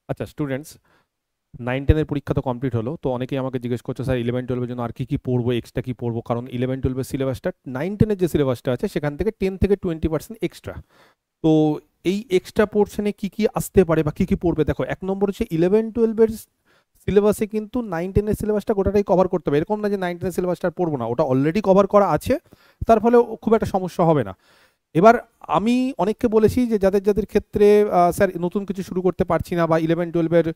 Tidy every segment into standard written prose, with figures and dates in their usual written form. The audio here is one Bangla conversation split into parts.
আচ্ছা স্টুডেন্টস, 9-10-এর পরীক্ষা তো কমপ্লিট হলো, তো অনেকেই আমাকে জিজ্ঞেস করছে স্যার 11-12-এর জন্য আর কি কি পড়বো, এক্সট্রা কি পড়বো, কারণ 11-12-এর সিলেবাসটা 9-10-এর যে সিলেবাসটা আছে সেখান থেকে 10 থেকে 20% এক্সট্রা। তো এই এক্সট্রা পোর্শনে কি কি আসতে পারে বা কি কি পড়বে, দেখো এক নম্বর হচ্ছে 11-12-এর সিলেবাসে কিন্তু 9-10-এর সিলেবাসটা গোটাটাই কভার করতে হবে, এরকম না যে 9-10-এর সিলেবাসটা আর পড়বো না, ওটা অলরেডি কভার করা আছে, তার ফলে খুব একটা সমস্যা হবে না। এবার আমি অনেককে বলেছি যে যাদের যাদের ক্ষেত্রে স্যার নতুন কিছু শুরু করতে পারছি না বা 11-12-এর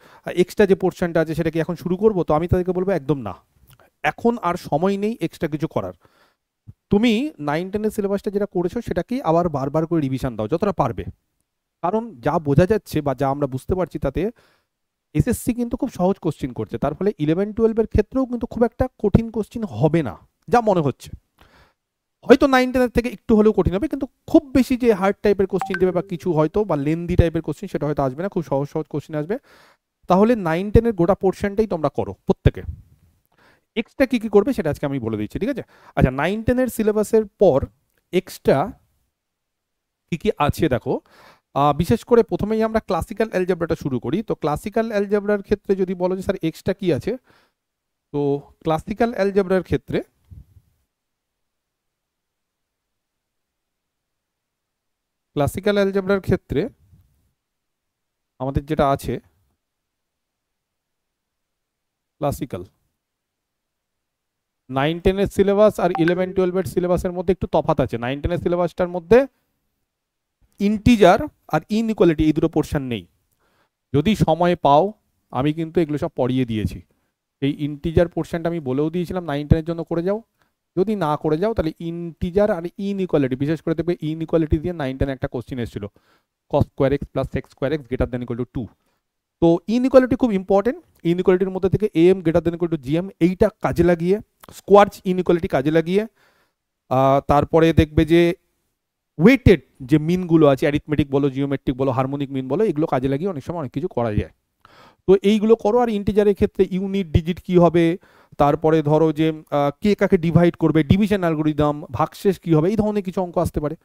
এক্সট্রা যে পোর্শনটা আছে সেটা কি এখন শুরু করবো, তো আমি তাদেরকে বলবো একদম না, এখন আর সময় নেই এক্সট্রা কিছু করার। তুমি 9-10-এর সিলেবাসটা যেটা করেছো সেটাকেই আবার বারবার করে রিভিশন দাও যতটা পারবে, কারণ যা বোঝা যাচ্ছে বা যা আমরা বুঝতে পারছি তাতে এসএসসি কিন্তু খুব সহজ কোশ্চিন করছে, তার ফলে 11-12-এর ক্ষেত্রেও কিন্তু খুব একটা কঠিন কোশ্চিন হবে না যা মনে হচ্ছে। হয়তো 9-10-এর থেকে একটু হলেও কঠিন হবে, কিন্তু খুব বেশি যে হার্ড টাইপের কোশ্চিন দেবে বা কিছু হয়তো বা লেন্দি টাইপের কোশ্চিন সেটা হয়তো আসবে না, খুব সহজ সহজ কোশ্চিন আসবে। তাহলে 9-10-এর গোটা পোর্শনটাই তোমরা করো প্রত্যেকে। এক্সট্রা কি কি করবে সেটা আজকে আমি বলে দিচ্ছি, ঠিক আছে? আচ্ছা, 9-10-এর সিলেবাসের পর এক্সট্রা কি কি আছে দেখো। বিশেষ করে প্রথমেই আমরা ক্লাসিক্যাল অ্যালজেব্রাটা শুরু করি, তো ক্লাসিক্যাল অ্যালজেব্রার ক্ষেত্রে যদি বলো যে স্যার এক্সট্রা কি আছে, তো ক্লাসিক্যাল অ্যালজেব্রার ক্ষেত্রে ক্লাসিক্যাল অ্যালজেব্রার ক্ষেত্রে আমাদের যেটা আছে, ক্লাসিক্যাল 9-10-এর সিলেবাস আর 11-12-এর সিলেবাসের মধ্যে একটু তফাৎ আছে। 9-10-এর সিলেবাসটার মধ্যে ইন্টিজার আর ইনইকুয়ালিটি এই দুটো পোর্শন নেই। যদি সময় পাও, আমি কিন্তু এগুলো সব পড়িয়ে দিয়েছি। এই ইন্টিজার পোর্শনটা আমি বলেও দিয়েছিলাম 9-10-এর জন্য করে যাও, যদি না করে যাও তাহলে ইন্টিজার আর ইনইকুয়ালিটি, বিশেষ করে দেখবে ইনইকুয়ালিটি দিয়ে 9-10 একটা কোশ্চিন এসেছিল, cos square x plus sec square x greater than equal to 2। তো ইনইকুয়ালিটি খুব ইম্পর্টেন্ট, ইনইকুয়ালিটির মধ্যে থেকে AM greater than equal to GM এইটা কাজে লাগিয়ে, স্কোয়ার্চ ইনইকুয়ালিটি কাজে লাগিয়ে, তারপরে দেখবে যে ওয়েটেড যে মিনগুলো আছে, অ্যারিথমেটিক বলো, জিওমেট্রিক বলো, হারমোনিক মিন বলো, এগুলো কাজে লাগিয়ে অনেক সময় অনেক কিছু করা যায়। তো এইগুলো করো। আর ইন্টিজারের ক্ষেত্রে ইউনিট ডিজিট কি হবে, তারপরে ধরো যে কে কাকে ডিভাইড করবে, ডিভিশন অ্যালগোরিদম, ভাগশেষ কি হবে, এই ধরনের কিছু অঙ্ক আসতে পারে।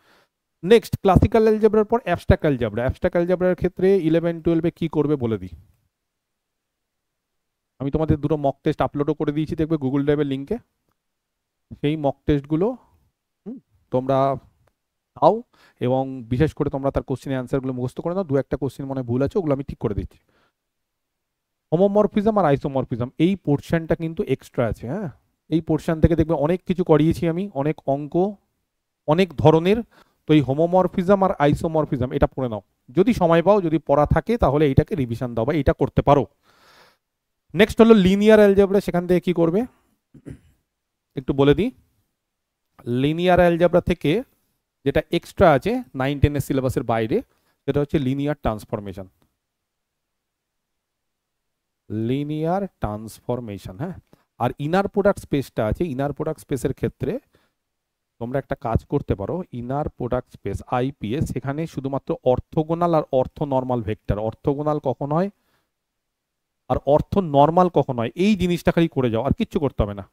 নেক্সট ক্লাসিক্যাল অ্যালজেব্রার পর অ্যাবস্ট্রাক্ট অ্যালজেব্রা। অ্যাবস্ট্রাক্ট অ্যালজেব্রার ক্ষেত্রে 11-12-এ কি করবে বলে দিই। আমি তোমাদের দুটো মক টেস্ট আপলোডও করে দিয়েছি, দেখবে গুগল ড্রাইভের লিঙ্কে। সেই মক টেস্টগুলো তোমরা দাও, এবং বিশেষ করে তোমরা তার কোশ্চেনের অ্যান্সারগুলো মুখস্থ করে নাও। দু একটা কোশ্চেন মনে হয় ভুল আছে, ওগুলো আমি ঠিক করে দিচ্ছি। হোমোমরফিজম আর আইসোমরফিজম এই পোর্শনটা কিন্তু এক্সট্রা আছে, হ্যাঁ। এই পোর্শন থেকে দেখবে অনেক কিছু করিয়েছি আমি, অনেক অঙ্ক, অনেক ধরনের। তো এই হোমোমরফিজম আর আইসোমরফিজম এটা পড়ে নাও, যদি সময় পাও, যদি পড়া থাকে তাহলে এইটাকে রিভিশন দাও বা এটা করতে পারো। নেক্সট হলো লিনিয়ার অ্যালজেব্রা, সেখান থেকে কি করবে একটু বলে দিই। লিনিয়ার অ্যালজেব্রা থেকে যেটা এক্সট্রা আছে 9-10-এর সিলেবাসের বাইরে, সেটা হচ্ছে লিনিয়ার ট্রান্সফরমেশন। লিনিয়ার ট্রান্সফরমেশন, হ্যাঁ। আর ইনার প্রোডাক্ট স্পেসটা আছে, ইনার প্রোডাক্ট স্পেসের ক্ষেত্রে তোমরা একটা কাজ করতে পারো। ইনার প্রোডাক্ট স্পেস আইপিএস, সেখানে শুধুমাত্র অর্থোগোনাল আর অর্থ নর্মাল ভেক্টর, অর্থোগোনাল কখন হয় আর অর্থ নর্মাল কখন হয়, এই জিনিসটা খালি করে যাও, আর কিচ্ছু করতে হবে না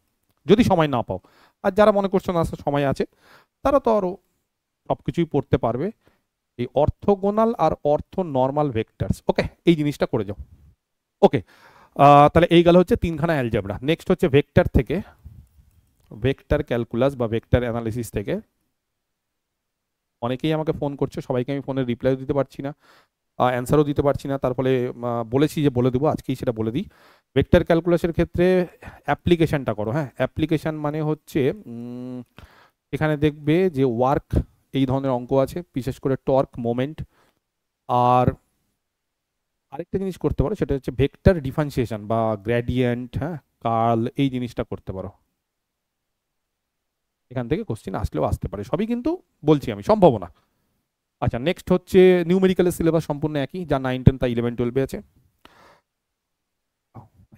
যদি সময় না পাও। আর যারা মনে করছো না সময় আছে, তারা তো আরো সবকিছুই পড়তে পারবে। এই অর্থোগোনাল আর অর্থ নর্মাল ভেক্টরস, ওকে, এই জিনিসটা করে যাও। ওকে, তাহলে এই গেল হচ্ছে তিনখানা অ্যালজেব্রা। নেক্সট হচ্ছে ভেক্টর থেকে, ভেক্টর ক্যালকুলাস বা ভেক্টর অ্যানালিসিস থেকে। অনেকেই আমাকে ফোন করছে, সবাইকে আমি ফোনের রিপ্লাইও দিতে পারছি না, অ্যান্সারও দিতে পারছি না, তার ফলে বলেছি যে বলে দেবো, আজকেই সেটা বলে দিই। ভেক্টর ক্যালকুলাসের ক্ষেত্রে অ্যাপ্লিকেশনটা করো, হ্যাঁ। অ্যাপ্লিকেশন মানে হচ্ছে এখানে দেখবে যে ওয়ার্ক, এই ধরনের অঙ্ক আছে, বিশেষ করে টর্ক, মোমেন্ট। আর আরেকটা জিনিস করতে পারো, সেটা হচ্ছে ভেক্টর ডিফারেন্সিয়েশন বা গ্রেডিয়েন্ট, হ্যাঁ, কার্ল, এই জিনিসটা করতে পারো। এখান থেকে কোশ্চেন আসলেও আসতে পারে, সবই কিন্তু বলছি আমি সম্ভাবনা। আচ্ছা, নেক্সট হচ্ছে নিউমেরিক্যালের সিলেবাস সম্পূর্ণ একই, যা 9-10 তা 11-12-এ আছে।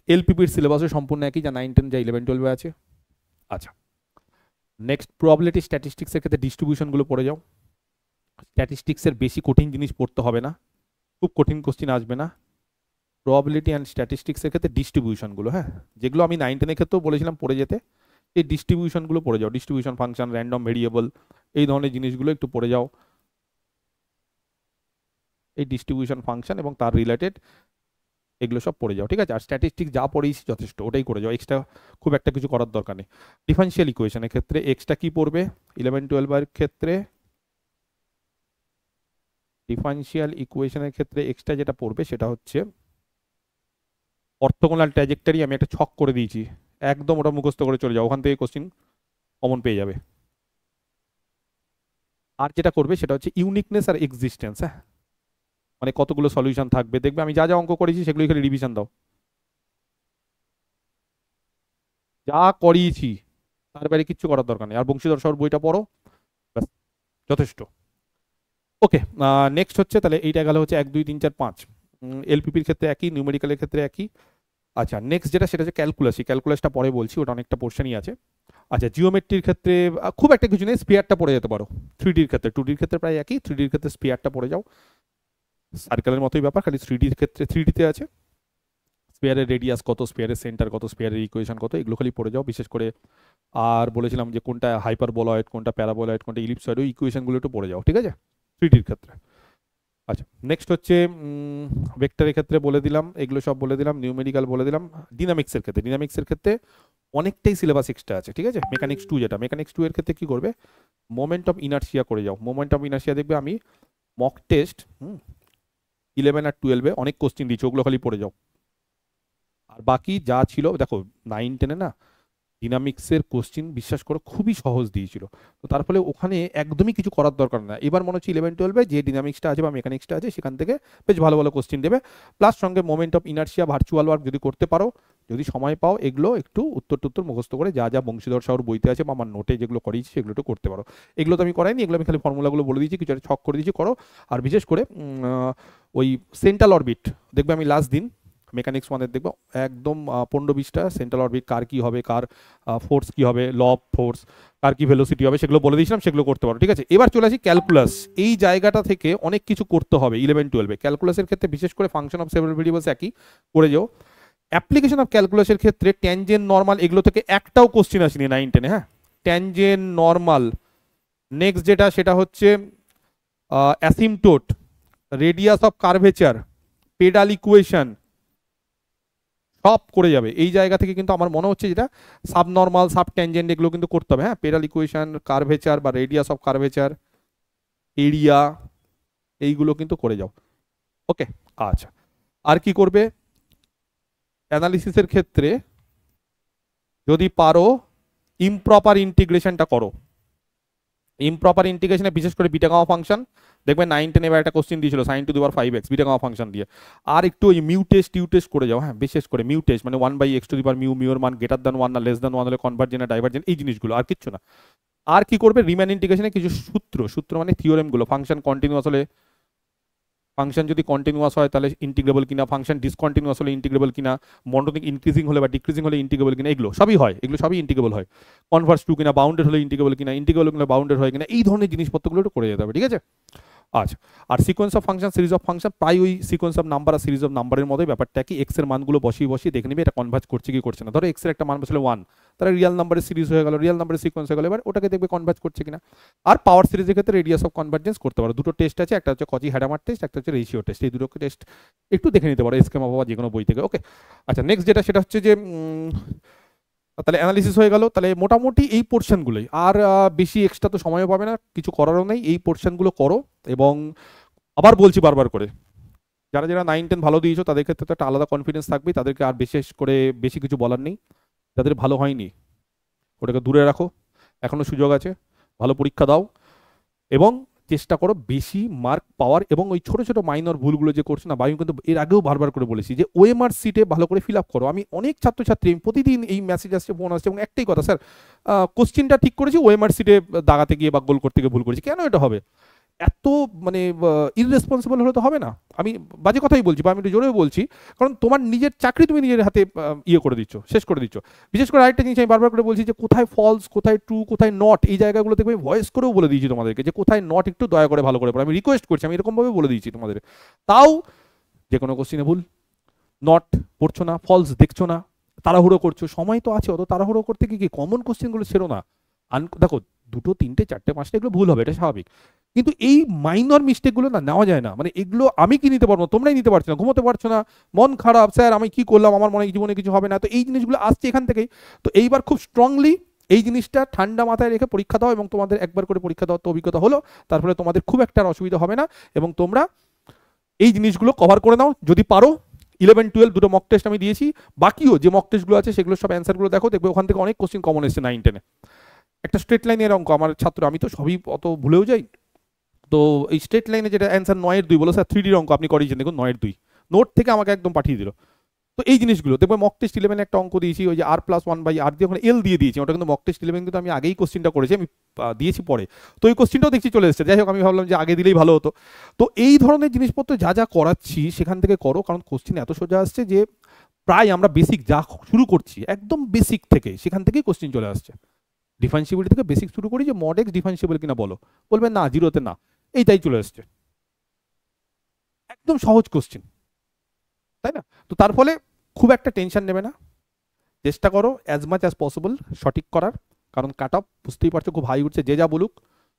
এলপিপির সিলেবাসও সম্পূর্ণ একই, যা 9-10 যা 11-12-এ আছে। আচ্ছা, নেক্সট প্রবাবিলিটি স্ট্যাটিস্টিক্সের ক্ষেত্রে ডিস্ট্রিবিউশনগুলো পড়ে যাও। স্ট্যাটিস্টিক্সের বেশি কঠিন জিনিস পড়তে হবে না, খুব কঠিন কোশ্চেন আসবে না। প্রবাবিলিটি অ্যান্ড স্ট্যাটিস্টিক্সের ক্ষেত্রে ডিস্ট্রিবিউশনগুলো, হ্যাঁ, যেগুলো আমি 9-10-এর ক্ষেত্রেও বলেছিলাম পড়ে যেতে, এই ডিস্ট্রিবিউশনগুলো পড়ে যাও। ডিস্ট্রিবিউশন ফাংশন, র্যান্ডম ভেরিয়েবল, এই ধরনের জিনিসগুলো একটু পড়ে যাও। এই ডিস্ট্রিবিউশন ফাংশন এবং তার রিলেটেড এগুলো সব পড়ে যাও, ঠিক আছে? আর স্ট্যাটিস্টিক্স যা পড়েছি যথেষ্ট, ওটাই করে যাও, এক্সট্রা খুব একটা কিছু করার দরকার নেই। ডিফারেনশিয়াল ইকুয়েশনের ক্ষেত্রে এক্সট্রা কি পড়বে 11-12 এর ক্ষেত্রে? ডিফারেনশিয়াল ইকুয়েশনের ক্ষেত্রে এক্সট্রা যেটা পড়বে সেটা হচ্ছে অর্থোগোনাল ট্র্যাজেক্টরি। আমি একটা ছক করে দিয়েছি, একদম ওটা মুখস্থ করে চলে যাও, ওখান থেকে কোশ্চিন কমন পেয়ে যাবে। আর যেটা করবে সেটা হচ্ছে ইউনিকনেস আর এক্সিস্টেন্স। হ্যাঁ, মানে কতগুলো সলিউশন থাকবে, দেখবে আমি যা যা অঙ্ক করেছি সেগুলো খালি রিভিশন দাও, যা করিয়েছি তার বাইরে কিচ্ছু করার দরকার নেই। আর বংশীধর সর বইটা পড়ো, ব্যাস যথেষ্ট। ওকে, নেক্সট হচ্ছে তাহলে এইটা গেল হচ্ছে 1 2 3 4 5। এলপিপির ক্ষেত্রে একই, নিউমেরিক্যালের ক্ষেত্রে একই। আচ্ছা, নেক্সট যেটা সেটা হচ্ছে ক্যালকুলাস। ক্যালকুলাসটা পরে বলছি, ওটা অনেকটা পোর্শনই আছে। আচ্ছা, জিওমেট্রির ক্ষেত্রে খুব একটা কিছু নেই, স্পিয়ারটা পড়ে যেতে পারো। 3ডির ক্ষেত্রে, 2ডির ক্ষেত্রে প্রায় একই, 3ডির ক্ষেত্রে স্পিয়ারটা পড়ে যাও, সার্কেলের মতোই ব্যাপার, খালি 3ডির ক্ষেত্রে 3ডিতে আছে স্পিয়ারের রেডিয়াস কত, স্পিয়ারের সেন্টার কত, স্পিয়ারের ইকুয়েশন কত, এগুলো খালি পড়ে যাও বিশেষ করে। আর বলেছিলাম যে কোনটা হাইপারবোলয়েড, কোনটা প্যারাবোলয়েড, কোনটা ইলিপসয়েড, ওই ইকুয়েশনগুলো একটু পড়ে যাও, ঠিক আছে, 3ডির ক্ষেত্রে। আচ্ছা, নেক্সট হচ্ছে ভেক্টরের ক্ষেত্রে বলে দিলাম, এগুলো সব বলে দিলাম, নিউমেরিক্যাল বলে দিলাম। ডিনামিক্সের ক্ষেত্রে অনেকটাই সিলেবাস এক্সট্রা আছে, ঠিক আছে। মেকানিক্স 2 যেটা, মেকানিক্স 2 এর ক্ষেত্রে কি করবে, মোমেন্ট অফ ইনার্শিয়া করে যাও। মোমেন্ট অফ ইনার্শিয়া দেখবে আমি মক টেস্ট 11 আর 12-এ অনেক কোশ্চিন দিচ্ছি, ওগুলো খালি পড়ে যাও। আর বাকি যা ছিল দেখো, 9-10-এ না ডিনামিক্সের কোশ্চিন বিশ্বাস করো খুবই সহজ দিয়েছিল, তো তার ফলে ওখানে একদমই কিছু করার দরকার না। এবার মনে হচ্ছে 11-12-এ যে ডিনামিক্সটা আছে বা মেকানিক্সটা আছে সেখান থেকে বেশ ভালো ভালো কোশ্চিন দেবে, প্লাস সঙ্গে moment of inertia, virtual work যদি করতে পারো, যদি সময় পাও, এগুলো একটু উত্তর মুখস্থ করে যা যা বংশীধর সাউর বইতে আছে বা আমার নোটে যেগুলো করিয়েছি সেগুলো একটু করতে পারো। এগুলো তো আমি করাইনি, এগুলো আমি খালি ফর্মুলাগুলো বলে দিয়েছি, কিছু একটা ছক করে দিয়েছি, করো। আর বিশেষ করে ওই সেন্ট্রাল অরবিট দেখবে আমি লাস্ট দিন মেকানিক্স 1-এর দেখবো একদম 15-20টা সেন্ট্রাল অরবিট, কার কি হবে, কার ফোর্স কি হবে, ল অফ ফোর্স, কার কি ভেলোসিটি হবে, সেগুলো বলে দিয়েছিলাম, সেগুলো করতে পারো, ঠিক আছে। এবার চলে আসি ক্যালকুলাস। এই জায়গাটা থেকে অনেক কিছু করতে হবে 11-12-এ। ক্যালকুলাসের ক্ষেত্রে বিশেষ করে ফাংশন অফ সেভারাল ভেরিয়েবলস একই করে যাও। অ্যাপ্লিকেশন অফ ক্যালকুলাসের ক্ষেত্রে ট্যানজেন্ট, নর্মাল, এগুলো থেকে একটাও কোশ্চিন আসেনি 9-10-এ। হ্যাঁ, ট্যানজেন্ট, নর্মাল। নেক্সট যেটা সেটা হচ্ছে অ্যাসিমটোট, radius of curvature, pedal equation, সব করে যাবে এই জায়গা থেকে। কিন্তু আমার মনে হচ্ছে যেটা সাবনর্মাল, সাব ট্যানজেন্ট, এগুলো কিন্তু করতে হবে। হ্যাঁ, পেডাল ইকুয়েশন, কার্ভেচার বা রেডিয়াস অফ কার্ভেচার, এরিয়া, এইগুলো কিন্তু করে যাও। ওকে, আচ্ছা। আর কি করবে অ্যানালিসিসের ক্ষেত্রে, যদি পারো ইমপ্রপার ইন্টিগ্রেশনটা করো। ইমপ্রপার ইন্টিগ্রেশনে বিশেষ করে বিটা গামা ফাংশন দেখবে 9-10 এবার একটা কোশ্চেন দিয়েছিল sin to the power 5x beta gamma function দিয়ে। আর একটু ওই মিউ টেস্ট ইউ টেস্ট করে যাও। হ্যাঁ, বিশেষ করে মিউ টেস্ট মানে 1/x two the power mu, Muir মান গ্রেটার দ্যান 1 না লেস দ্যান 1 হলে কনভার্জেন্ট না ডাইভার্জেন্ট, এই জিনিসগুলো, আর কিচ্ছু না। আর কি করবে রিম্যান ইন্টিগ্রেশনে কিছু সূত্র মানে থিওরেমগুলো, ফাংশন কন্টিনিউয়াস হলে, ফাংশন যদি কন্টিনিউয়াস হয় তাহলে ইন্টিগ্রেবল কিনা, ফাংশন ডিসকন্টিনিউয়াস হলে ইন্টিগ্রেবল কিনা, মনোটোনিক ইনক্রিজিং হলে বা ডিক্রিজিং হলে ইন্টিগ্রেবল কিনা, এগুলো সবই হয়, এগুলো সবই ইন্টিগ্রেবল হয়। কনভার্স টু কিনা, বাউন্ডেড হলে ইন্টিগ্রেবল কিনা, ইন্টিগ্রেবল কিনা বাউন্ডেড হয় কিনা, এই ধরনের জিনিসপত্রগুলো একটু করে যেতে হবে, ঠিক আছে। আচ্ছা, আর sequence of function, series of function, প্রায় ওই সিকোয়েন্স অফ নাম্বার আর সিরিজ অফ নাম্বারের মতোই ব্যাপারটা কি, এক্স এর মানগুলো বসিয়ে দেখে নিবে এটা কনভার্জ করছে কি করছে না। ধরো এক্স এর একটা মান বসলে 1, তাহলে রিয়াল নাম্বারের সিরিজ হয়ে গেল, রিয়াল নাম্বারের সিকোয়েন্স হয়ে গেল, এবার ওটাকে দেখবে কনভার্জ করছে কিনা। আর পাওয়ার সিরিজের ক্ষেত্রে রেডিয়াস অফ কনভার্জেন্স করতে পারো। দুটো টেস্ট আছে, একটা হচ্ছে কজি হ্যাডামার টেস্ট, একটা হচ্ছে রেশিও টেস্ট, এই দুটো টেস্ট একটু দেখে নিতে পারো স্কেমা বা যে কোনো বই থেকে। ওকে, আচ্ছা, নেক্সট যেটা সেটা হচ্ছে যে তাহলে অ্যানালিসিস হয়ে গেল। তাহলে মোটামুটি এই পোর্শনগুলোই, আর বেশি এক্সট্রা তো সময়ও পাবে না, কিছু করারও নেই, এই পোর্শনগুলো করো। এবং আবার বলছি বারবার করে, যারা যারা 9-10 ভালো দিয়েছো তাদের ক্ষেত্রে তো একটা আলাদা কনফিডেন্স থাকবে, তাদেরকে আর বিশেষ করে বেশি কিছু বলার নেই। যাদের ভালো হয়নি ওটাকে দূরে রাখো, এখনো সুযোগ আছে, ভালো পরীক্ষা দাও এবং চেষ্টা করো বেশি মার্ক পাওয়ার। এবং ওই ছোট ছোট মাইনর ভুলগুলো যে করছো না, বা আমি কিন্তু এর আগেও বারবার করে বলেছি যে ওএমআর সিটে ভালো করে ফিল আপ করো। আমি অনেক ছাত্রছাত্রী প্রতিদিন এই মেসেজ আসছে, ফোন আসছে, এবং একটাই কথা, স্যার কোশ্চিনটা ঠিক করেছি, ওএমআর সিটে দাগাতে গিয়ে বা গোল করতে গিয়ে ভুল করেছি। কেন এটা হবে? এত মানে ইররেসপন্সিবল হলে তো হবে না। আমি বাজে কথাই বলছি বা আমি একটু জোরেও বলছি, কারণ তোমার নিজের চাকরি তুমি নিজের হাতে ইয়ে করে দিচ্ছ, শেষ করে দিচ্ছ। বিশেষ করে আরেকটা জিনিস আমি বারবার করে বলছি যে কোথায় ফলস, কোথায় ট্রু, কোথায় নট, এই জায়গাগুলো থেকে আমি ভয়েস করেও বলে দিয়েছি তোমাদেরকে যে কোথায় নট একটু দয়া করে ভালো করে পড়ো। আমি রিকোয়েস্ট করছি, আমি এরকমভাবে বলে দিয়েছি তোমাদের। তাও যে কোনো কোশ্চিনে ভুল, নট পড়ছো না, ফলস দেখছো না, তাড়াহুড়ো করছো। সময় তো আছে, অত তাড়াহুড়ো করতে কি কমন কোশ্চেনগুলো ছেড়ো না। দেখো 2, 3, 4, 5টা এগুলো ভুল হবে, এটা স্বাভাবিক, কিন্তু এই মাইনর মিস্টেকগুলো না নেওয়া যায় না, মানে এগুলো আমি কি নিতে পারবো না, তোমরাই নিতে পারছো না, ঘুমোতে পারছো না, মন খারাপ, স্যার আমি কি করলাম, আমার মনে হয় জীবনে কিছু হবে না, তো এই জিনিসগুলো আসছে এখান থেকেই। তো এইবার খুব স্ট্রংলি এই জিনিসটা ঠান্ডা মাথায় রেখে পরীক্ষা দাও, এবং তোমাদের একবার করে পরীক্ষা দেওয়ার তো অভিজ্ঞতা হলো, তারপরে তোমাদের খুব একটা আর অসুবিধা হবে না, এবং তোমরা এই জিনিসগুলো কভার করে নাও যদি পারো। 11-12 দুটো মক টেস্ট আমি দিয়েছি, বাকিও যে মক টেস্টগুলো আছে সেগুলো সব অ্যান্সারগুলো দেখো, দেখবে ওখান থেকে অনেক কোশ্চিন কমন এসেছে 9-10-এ। একটা স্ট্রেট লাইনের অঙ্ক, আমার ছাত্র, আমি তো সবই অত ভুলেও যাই, তো এই স্ট্রেট লাইনে যেটা অ্যান্সার 9-2 বলো, স্যার 3D অঙ্ক আপনি করিয়েছেন, দেখুন 9-2 নোট থেকে আমাকে একদম পাঠিয়ে দিল। তো এই জিনিসগুলো দেখবে মক টেস্ট 11 একটা অঙ্ক দিয়েছি, ওই যে r+1/r দিয়ে ওখানে এল দিয়ে দিয়েছি, ওটা কিন্তু মক টেস্ট 11 কিন্তু আমি আগেই কোশ্চিনটা করেছি, আমি দিয়েছি পরে, তো ওই কোশ্চিনটাও দেখছি চলে এসেছে। যাই হোক, আমি ভাবলাম যে আগে দিলেই ভালো হতো। তো এই ধরনের জিনিসপত্র যা যা করাচ্ছি সেখান থেকে করো, কারণ কোশ্চিন এত সোজা আসছে যে প্রায় আমরা বেসিক যা শুরু করছি একদম বেসিক থেকে, সেখান থেকেই কোশ্চিন চলে আসছে। ডিফারেন্সিবিলিটি থেকে বেসিক শুরু করি যে মড এক্স ডিফারেন্সিবল কিনা বলো, বলবে না জিরোতে না, এইটাই চলে আসছে, একদম সহজ কোশ্চিন, তাই না? তো তার ফলে খুব একটা টেনশন নেবে না, চেষ্টা করো অ্যাজ মাচ অ্যাজ পসিবল সঠিক করার, কারণ কাট অফ বুঝতেই পারছো খুব হাই উঠছে, যে যা বলুক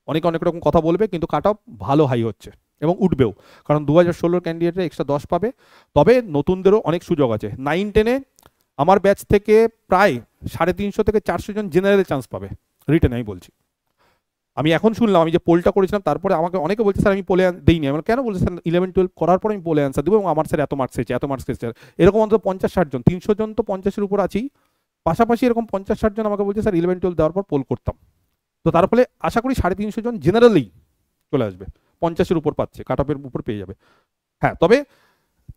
অনেকে অনেক রকম কথা বলবে, কিন্তু কাট অফ ভালো হাই হচ্ছে এবং উঠবেও, কারণ 2016 ক্যান্ডিডেটরা এক্সট্রা 10 পাবে। তবে নতুনদেরও অনেক সুযোগ আছে, 9-10-এ আমার ব্যাচ থেকে প্রায় 350 থেকে 400 জন জেনারেলে চান্স পাবে রিটেন, আমি বলছি। আমি এখন শুনলাম, আমি যে পোলটা করেছিলাম তারপরে আমাকে অনেকে বলছে স্যার আমি পোলে দিইনি, আমি কেন বলছি স্যার 11-12 করার পর আমি পোলে অ্যান্সার দেবো এবং আমার স্যার এত মার্কস এসেছে, এত মার্কস এসেছে, এরকম অন্তত 50-60 জন, 300 জন তো 50-এর উপর আছেই, পাশাপাশি এরকম 50-60 জন আমাকে বলছে স্যার 11-12 দেওয়ার পর পোল করতাম। তো তার ফলে আশা করি 350 জন জেনারেলেই চলে আসবে, 50-এর উপর পাচ্ছে, কাট অফের উপর পেয়ে যাবে। হ্যাঁ, তবে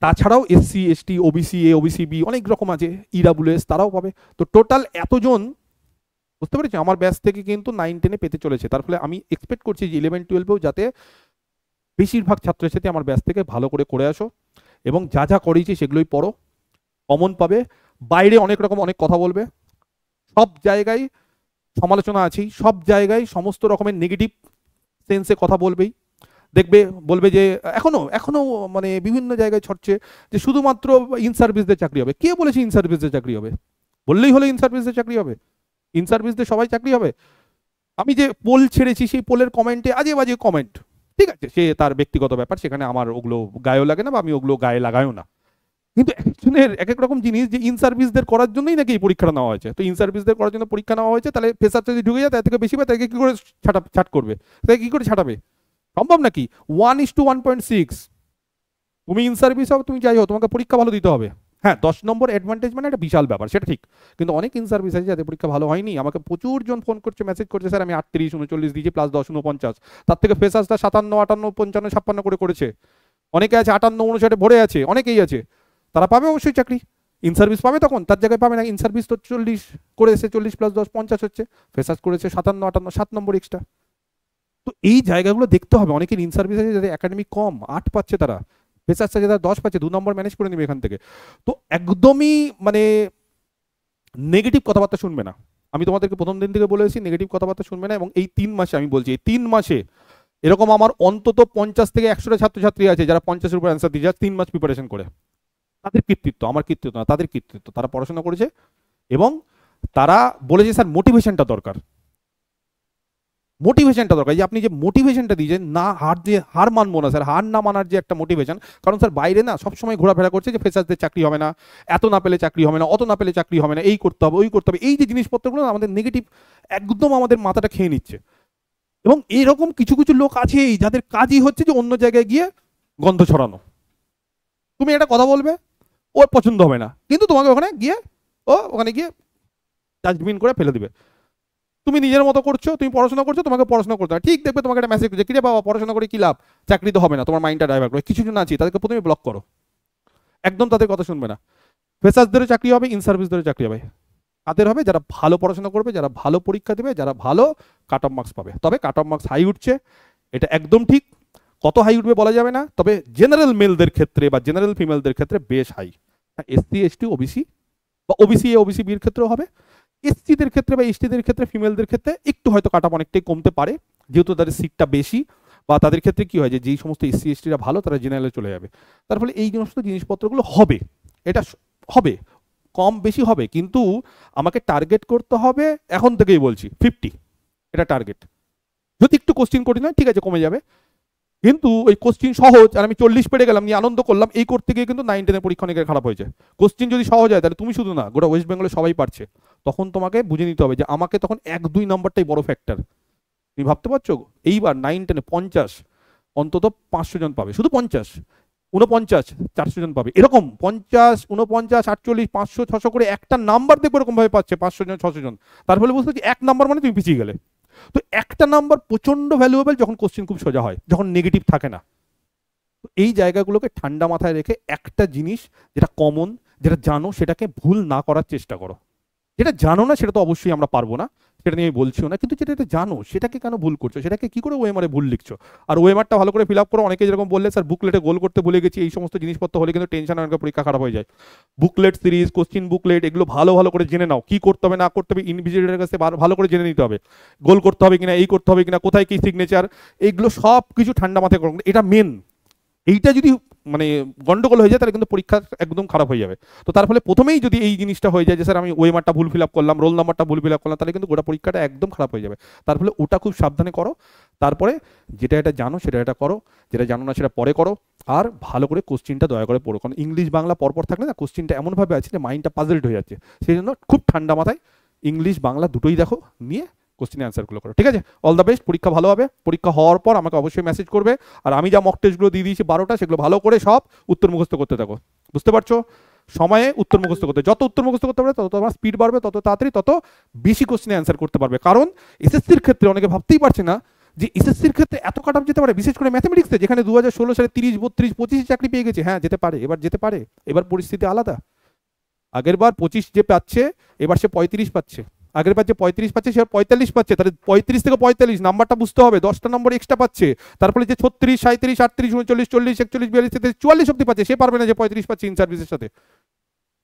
তাছাড়াও SC ST OBC A OBC B অনেক রকম আছে, ইডাব্লিউএস তারাও পাবে। তো টোটাল এতজন, বুঝতে পেরেছি, আমার ব্যাচ থেকে কিন্তু 9-10-এ পেতে চলেছে, তার ফলে আমি এক্সপেক্ট করছি যে 11-12-এও যাতে বেশিরভাগ ছাত্রছাত্রী আমার ব্যাচ থেকে ভালো করে করে আসো, এবং যা যা করেছি সেগুলোই পড়ো, কমন পাবে। বাইরে অনেক রকম অনেক কথা বলবে, সব জায়গায় সমালোচনা আছেই, সব জায়গায় সমস্ত রকমের নেগেটিভ সেন্সে কথা বলবেই, দেখবে বলবে যে এখনো এখনো মানে বিভিন্ন জায়গায় ছড়ছে যে শুধুমাত্র ইন সার্ভিসদের চাকরি হবে। কে বলেছে ইন সার্ভিসদের চাকরি হবে? বললেই হলো ইন সার্ভিসদের চাকরি হবে? ইন সার্ভিসদের সবাই চাকরি হবে? আমি যে পোল ছেড়েছি সেই পোলের কমেন্টে আজে বাজে কমেন্ট, ঠিক আছে, সে তার ব্যক্তিগত ব্যাপার, সেখানে আমার ওগুলো গায়েও লাগে না বা আমি ওগুলো গায়ে লাগাইও না, কিন্তু একজনের এক এক রকম জিনিস, যে ইন সার্ভিসদের করার জন্যই নাকি এই পরীক্ষাটা নেওয়া হয়েছে, তো ইন সার্ভিসদের করার জন্য পরীক্ষা নেওয়া হয়েছে, তাহলে ফেসার যদি ঢুকে যায় তার থেকে বেশি পায়, তাকে কি করে ছাট করবে, তাকে কি করে ছাটাবে? সম্ভব নাকি? 1:1.6, তুমি ইন সার্ভিস হও তুমি যাই হোক, তোমাকে পরীক্ষা ভালো দিতে হবে। হ্যাঁ, 10 নম্বর অ্যাডভান্টেজ মানে একটা বিশাল ব্যাপার, সেটা ঠিক, কিন্তু অনেক ইন সার্ভিস আছে যাদের পরীক্ষা ভালো হয়নি, আমাকে প্রচুর জন ফোন করছে, মেসেজ করছে, স্যার আমি 38-39 দিয়েছি +10 49, তার থেকে ফেসাসটা 57-58-55-56 করে করেছে, অনেকে আছে 58-59 ভরে আছে, অনেকেই আছে, তারা পাবে অবশ্যই চাকরি। ইন সার্ভিস পাবে তখন, তার জায়গায় পাবে না, ইন সার্ভিস তো 40 করেছে, 40+10 50 হচ্ছে, ফেসাস করেছে 57-58, 7 নম্বর এক্সট্রা। তো এই জায়গাগুলো দেখতে হবে, অনেকের ইন সার্ভিস আছে যাদের একাডেমি কম, 8 পাচ্ছে তারা, ফেসাস আছে যারা 10 পাচ্ছে, 2 নম্বর ম্যানেজ করে নেবে এখান থেকে। তো একদমই মানে নেগেটিভ কথাবার্তা শুনবে না, আমি তোমাদেরকে প্রথম দিন থেকে বলে এসেছি নেগেটিভ কথাবার্তা শুনবে না, এবং এই 3 মাসে আমি বলছি, এই 3 মাসে এরকম আমার অন্তত 50 থেকে 100টা ছাত্রছাত্রী আছে যারা 50-এর উপর অ্যান্সার দিয়ে যায় 3 মাস প্রিপারেশন করে, তাদের কৃতিত্ব, আমার কৃতিত্ব না, তাদের কৃতিত্ব, তারা পড়াশোনা করেছে এবং তারা বলেছে স্যার মোটিভেশনটা দরকার, মোটিভেশনটা দরকার, যে আপনি যে মোটিভেশনটা দিয়েছেন, না হার দিয়ে হার মানবো না স্যার, হার না মানার যে একটা মোটিভেশন, কারণ স্যার বাইরে না সবসময় ঘোরাফেরা করছে যে ফেসাসদের চাকরি হবে না, এত না পেলে চাকরি হবে না, অত না পেলে চাকরি হবে না, এই করতে হবে ওই করতে হবে, এই যে জিনিসপত্রগুলো আমাদের নেগেটিভ একদম আমাদের মাথাটা খেয়ে নিচ্ছে। এবং এরকম কিছু কিছু লোক আছেই যাদের কাজই হচ্ছে যে অন্য জায়গায় গিয়ে গন্ধ ছড়ানো, তুমি একটা কথা বলবে ওর পছন্দ হবে না, কিন্তু তোমাকে ওখানে গিয়ে ওখানে গিয়ে ডাস্টবিন করে ফেলে দিবে। তুমি নিজের মতো করছো, তুমি পড়াশোনা করছো, তোমাকে পড়াশোনা করতে হয়, ঠিক দেখবে তোমাকে একটা মেসেজ করছে, কিরে বাবা পড়াশোনা করে কি লাভ, চাকরি তো হবে না, তোমার মাইন্ডটা ডাইভার্ট করে, কিছু জন আছে তাদেরকে প্রথমে ব্লক করো, একদম তাদের কথা শুনবে না। ফ্রেশার্সদেরও চাকরি হবে, ইন সার্ভিসদেরও চাকরি হবে, কাদের হবে? যারা ভালো পড়াশোনা করবে, যারা ভালো পরীক্ষা দেবে, যারা ভালো কাট অফ মার্কস পাবে। তবে কাট অফ মার্কস হাই উঠছে, এটা একদম ঠিক, কত হাই উঠবে বলা যাবে না, তবে জেনারেল মেলদের ক্ষেত্রে বা জেনারেল ফিমেলদের ক্ষেত্রে বেশ হাই। এসসি এসটি ওবিসি বা ওবিসি এ ওবিসি বির ক্ষেত্রেও হবে, এসসিদের ক্ষেত্রে বা এসটিদের ক্ষেত্রে ফিমেলদের ক্ষেত্রে একটু হয়তো কাট অফ অনেকটাই কমতে পারে, যেহেতু তাদের সিটটা বেশি, বা তাদের ক্ষেত্রে কি হয় যে যেই সমস্ত এসসি এসটিরা ভালো তারা জেনারেলে চলে যাবে, তার ফলে এই সমস্ত জিনিসপত্রগুলো হবে, এটা হবে, কম বেশি হবে, কিন্তু আমাকে টার্গেট করতে হবে, এখন থেকেই বলছি 50, এটা টার্গেট, যদি একটু কোশ্চিন কঠিন হয় ঠিক আছে কমে যাবে, কিন্তু ওই কোশ্চিন সহজ আর আমি 40 পেরে গেলাম নিয়ে আনন্দ করলাম, এই করতে গিয়ে কিন্তু 9-10 পরীক্ষা অনেকের খারাপ হয়েছে। কোশ্চিন যদি সহজ হয় তাহলে তুমি শুধু না, গোটা ওয়েস্ট বেঙ্গলে সবাই পারছে, তখন তোমাকে বুঝে নিতে হবে যে আমাকে তখন 1-2 নাম্বারটাই বড় ফ্যাক্টর। তুমি ভাবতে পারছো এইবার 9-10 50 অন্তত 500 জন পাবে, শুধু 50, 49 400 জন পাবে, এরকম 50 49 48 500 600 করে একটা নাম্বার দেখবো এরকম ভাবে পাচ্ছে 500 জন 600 জন। তার ফলে বুঝতে পারছি এক নাম্বার মানে তুমি পিছিয়ে গেলে। তো একটা নাম্বার প্রচন্ড ভ্যালুয়েবল যখন কোশ্চেন খুব সোজা হয়, যখন নেগেটিভ থাকে না। তো এই জায়গাগুলোকে ঠান্ডা মাথায় রেখে একটা জিনিস যেটা কমন, যেটা জানো সেটাকে ভুল না করার চেষ্টা করো। যেটা জানো না সেটা তো অবশ্যই আমরা পারবো না, সেটা নিয়ে আমি বলছিও না, কিন্তু যেটা জানো সেটাকে কেন ভুল করছো, সেটাকে কি করে ওএমআরে ভুল লিখছো। আর ওএমআরটা ভালো করে ফিল আপ করো। অনেকে যেরকম বললে স্যার বুকলেটে গোল করতে ভুলে গেছি, এই সমস্ত জিনিসপত্র হলে কিন্তু টেনশন অনেক পরীক্ষা খারাপ হয়ে যায়। বুকলেট সিরিজ, কোশ্চিন বুকলেট, এগুলো ভালো ভালো করে জেনে নাও, কি করতে হবে না করতে হবে ইনভিজিলেটরের কাছে ভালো করে জেনে নিতে হবে, গোল করতে হবে কিনা, এই করতে হবে কিনা, কোথায় কি সিগনেচার, এইগুলো সব কিছু ঠান্ডা মাথায় করো, এটা মেন। এইটা যদি মানে গন্ডগোল হয়ে যায় তাহলে কিন্তু পরীক্ষা একদম খারাপ হয়ে যাবে। তো তার ফলে প্রথমেই যদি এই জিনিসটা হয়ে যায় যে স্যার আমি ওএমআরটা ভুল ফিল আপ করলাম, রোল নাম্বারটা ভুল ফিল আপ করলাম, তাহলে কিন্তু গোটা পরীক্ষাটা একদম খারাপ হয়ে যাবে। তার ফলে ওটা খুব সাবধানে করো। তারপরে যেটা এটা জানো সেটা এটা করো, যেটা জানো না সেটা পরে করো। আর ভালো করে কোশ্চিনটা দয়া করে পড়ো, কারণ ইংলিশ বাংলা পরপর থাকলে না কোশ্চিনটা এমনভাবে আছে যে মাইন্ডটা পাজলড হয়ে যাচ্ছে। সেই জন্য খুব ঠান্ডা মাথায় ইংলিশ বাংলা দুটোই দেখো, নিয়ে কোশ্চিন অ্যান্সারগুলো করো, ঠিক আছে? অল দ্য বেস্ট, পরীক্ষা ভালো হবে। পরীক্ষা হওয়ার পর আমাকে অবশ্যই মেসেজ করবে। আর আমি যা মক টেস্টগুলো দিয়ে দিয়েছি 12টা, সেগুলো ভালো করে সব উত্তর মুখস্থ করতে থাকো, বুঝতে পারছো? সময়ে উত্তর মুখস্থ করতে, যত উত্তর মুখস্থ করতে পারবে তত তোমার স্পিড বাড়বে, তত তাড়াতাড়ি তত বেশি কোশ্চিন অ্যান্সার করতে পারবে। কারণ এসএসসির ক্ষেত্রে অনেকে ভাবতেই পারছে না যে এসএসসির ক্ষেত্রে এত কাট অফ যেতে পারে, বিশেষ করে ম্যাথমেটিক্সে, যেখানে 2016 সালে 30 32 25 চাকরি পেয়ে গেছে। হ্যাঁ যেতে পারে, এবার যেতে পারে, এবার পরিস্থিতি আলাদা। আগের বার 25 যে পাচ্ছে, এবার সে 35 পাচ্ছে। আগের বার যে 35 পাচ্ছে সে 45 পাচ্ছে, তাহলে 35 থেকে 45 নাম্বারটা বুঝতে হবে, 10টা নম্বর এক্সট্রা পাচ্ছে। তারপরে যে 36 37 38 39 40 41 42 43 44 অব্দি পাচ্ছে, সে পারবে না যে 35 পাচ্ছে ইন সার্ভিসের সাথে।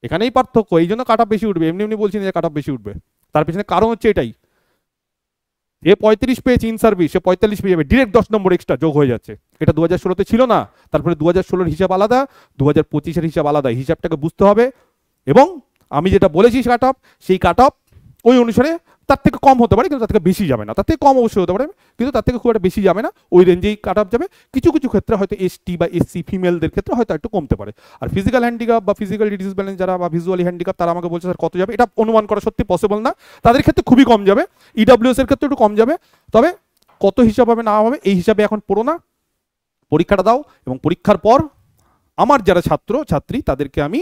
এখানেই পার্থক্য, এই জন্য কাট অফ বেশি উঠবে। এমনি এমনি বলছি না যে কাট অফ বেশি উঠবে, তার পেছনে কারণ হচ্ছে এটাই, যে 35 পেয়েছে ইন সার্ভিস সে 45 পেয়ে যাবে, ডিরেক্ট 10 নম্বর এক্সট্রা যোগ হয়ে যাচ্ছে। এটা 2016-তে ছিল না। তারপরে 2016-এর হিসাব আলাদা, 2025-এর হিসাব আলাদা, হিসাবটাকে বুঝতে হবে। এবং আমি যেটা বলেছি কাট অফ, সেই কাট অফ ওই অনুসারে তার থেকে কম হতে পারে, কিন্তু তার থেকে বেশি যাবে না। তার থেকে কম অবশ্যই হতে পারে, কিন্তু তার থেকে খুব একটা বেশি যাবে না, ওই রেঞ্জেই কাট অফ যাবে। কিছু কিছু ক্ষেত্রে হয়তো এসটি বা এসসি ফিমেলদের ক্ষেত্রে হয়তো একটু কমতে পারে। আর ফিজিক্যাল হ্যান্ডিক্যাপ বা ফিজিক্যাল ডিসব্যালেন্স যারা বা ভিজুয়ালি হ্যান্ডিক্যাপ, তারা আমাকে বলছে স্যার কত যাবে, এটা অনুমান করা সত্যি পসিবল না। তাদের ক্ষেত্রে খুবই কম যাবে, ইডব্লিউএস এর ক্ষেত্রে একটু কম যাবে। তবে কত হিসাব হবে না হবে এই হিসাবে এখন পড়ো না, পরীক্ষাটা দাও। এবং পরীক্ষার পর আমার যারা ছাত্র ছাত্রী তাদেরকে আমি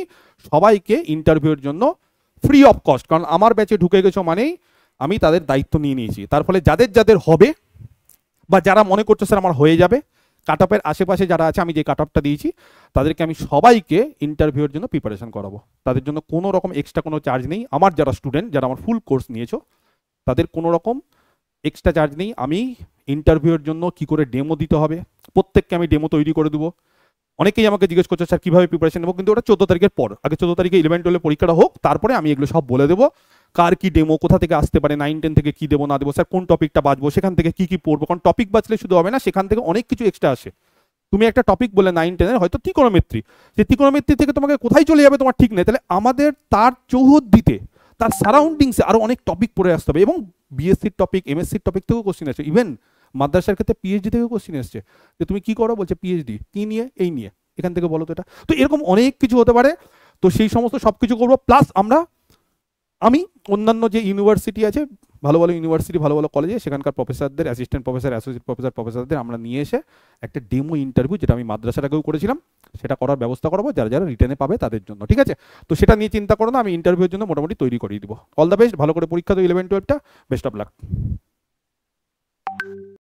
সবাইকে ইন্টারভিউর জন্য ফ্রি অফ কস্ট, কারণ আমার ব্যাচে ঢুকে গেছো মানেই আমি তাদের দায়িত্ব নিয়ে নিয়েছি। তার ফলে যাদের যাদের হবে বা যারা মনে করছে স্যার আমার হয়ে যাবে, কাট অফের আশেপাশে যারা আছে, আমি যে কাট অফটা দিয়েছি তাদেরকে আমি সবাইকে ইন্টারভিউর জন্য প্রিপারেশন করাবো। তাদের জন্য কোনো রকম এক্সট্রা কোনো চার্জ নেই। আমার যারা স্টুডেন্ট, যারা আমার ফুল কোর্স নিয়েছো, তাদের কোনো রকম এক্সট্রা চার্জ নেই। আমি ইন্টারভিউর জন্য কি করে ডেমো দিতে হবে, প্রত্যেককে আমি ডেমো তৈরি করে দেবো। অনেকেই আমাকে জিজ্ঞেস করছে স্যার কীভাবে প্রিপারেশন নেবো, কিন্তু ওটা 14 তারিখের পর, আগে 14 তারিখে 11-12 পরীক্ষাটা হোক, তারপরে আমি এগুলো সব বলে দেবো। কার কি ডেমো, কোথা থেকে আসতে পারে, 9-10 থেকে কি দেবো না দেবো, স্যার কোন টপিকটা বাঁচবো, সেখান থেকে কি কি পড়বো। কারণ টপিক বাঁচলে শুধু হবে না, সেখান থেকে অনেক কিছু এক্সট্রা আসে। তুমি একটা টপিক বলে 9-10-এর হয়তো ত্রিকোণমিত্রি, যে ত্রিকোণমিত্রি থেকে তোমাকে কোথায় চলে যাবে তোমার ঠিক নেই, তাহলে আমাদের তার চৌহদ্দিতে, তার সারাউন্ডিংসে আরও অনেক টপিক পড়ে আসতে হবে। এবং বিএসসির টপিক, এমএসসির টপিক থেকেও কোশ্চিন আসে, ইভেন মাদ্রাসার ক্ষেত্রে পিএইচডি থেকেও কোশ্চিন এসছে, যে তুমি কি করো, বলছে পিএইচডি কি নিয়ে, এই নিয়ে, এখান থেকে বলো তো এটা। তো এরকম অনেক কিছু হতে পারে। তো সেই সমস্ত সব কিছু করবো। প্লাস আমি অন্যান্য যে ইউনিভার্সিটি আছে, ভালো ভালো ইউনিভার্সিটি, ভালো ভালো কলেজে, সেখানকার প্রফেসরদের, অ্যাসিস্ট্যান্ট প্রফেসর, অ্যাসোসিয়েট প্রফেসর, প্রফেসরদের আমরা নিয়ে এসে একটা ডেমো ইন্টারভিউ, যেটা আমি মাদ্রাসার আগেও করেছিলাম, সেটা করার ব্যবস্থা করাবো যারা যারা রিটেনে পাবে তাদের জন্য, ঠিক আছে? তো সেটা নিয়ে চিন্তা করো না, আমি ইন্টারভিউর জন্য মোটামুটি তৈরি করিয়ে দিব। অল দ্য বেস্ট, ভালো করে পরীক্ষা দাও 11-12টা, বেস্ট অফ লাক।